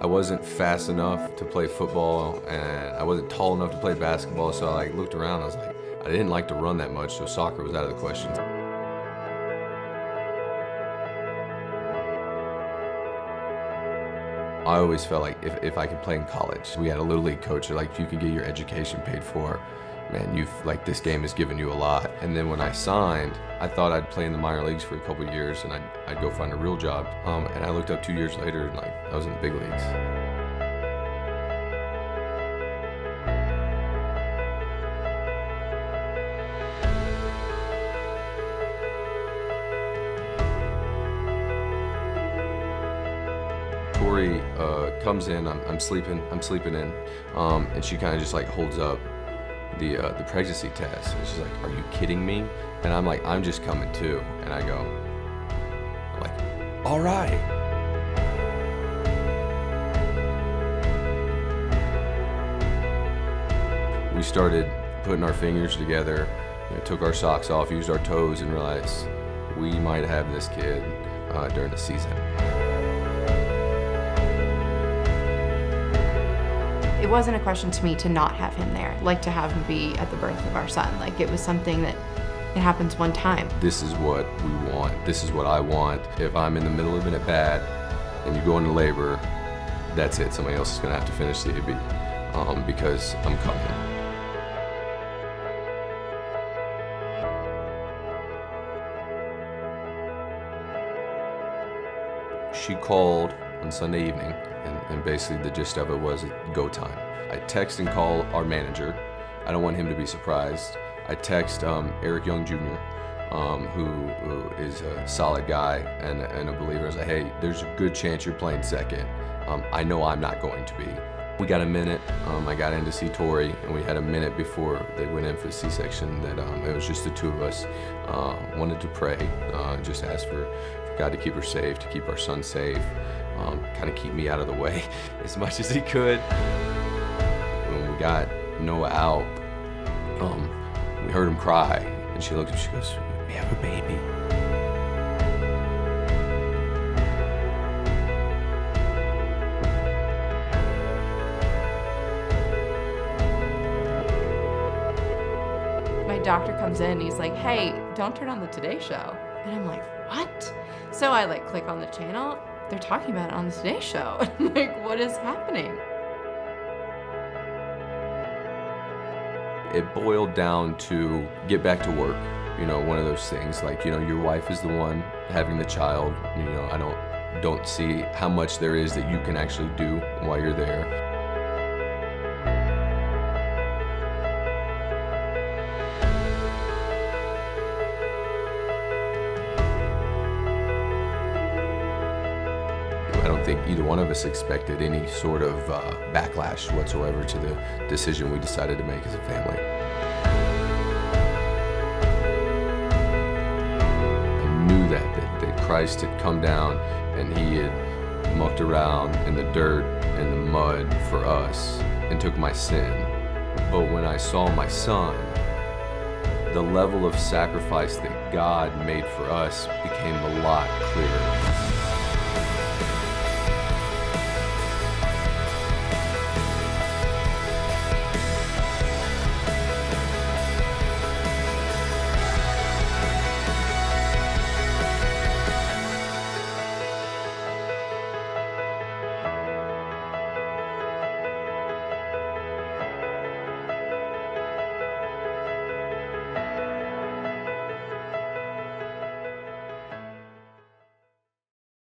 I wasn't fast enough to play football, and I wasn't tall enough to play basketball, so I looked around, I was like, I didn't like to run that much, so soccer was out of the question. I always felt like if I could play in college, we had a little league coach, like, if you could get your education paid for, man, this game has given you a lot. And then when I signed, I thought I'd play in the minor leagues for a couple of years and I'd go find a real job. And I looked up 2 years later and like, I was in the big leagues. Tori comes in, I'm sleeping in, and she kind of just like holds up the pregnancy test, and she's like, "Are you kidding me?" And I'm like, "I'm just coming too." And I go, like, "All right." We started putting our fingers together, took our socks off, used our toes, and realized we might have this kid during the season. It wasn't a question to me to not have him there, like to have him be at the birth of our son. Like, it was something that it happens one time. This is what we want. This is what I want. If I'm in the middle of it at bat and you go into labor, that's it. Somebody else is going to have to finish the AB because I'm coming. She called on Sunday evening, and basically the gist of it was go time. I text and call our manager. I don't want him to be surprised. I text Eric Young Jr., who is a solid guy and a believer. I was like, "Hey, there's a good chance you're playing second. I know I'm not going to be." We got a minute. I got in to see Tori, and we had a minute before they went in for the C-section that it was just the two of us. Wanted to pray, just ask for God to keep her safe, to keep our son safe, kind of keep me out of the way as much as he could. When we got Noah out, we heard him cry, and she looked at me, she goes, "We have a baby." My doctor comes in and he's like, "Hey, don't turn on the Today Show." And I'm like, "What?" So I like click on the channel. They're talking about it on the Today Show. I'm like, what is happening? It boiled down to get back to work. One of those things, like, your wife is the one having the child. I don't see how much there is that you can actually do while you're there. I don't think either one of us expected any sort of backlash whatsoever to the decision we decided to make as a family. I knew that Christ had come down and he had mucked around in the dirt and the mud for us and took my sin. But when I saw my son, the level of sacrifice that God made for us became a lot clearer.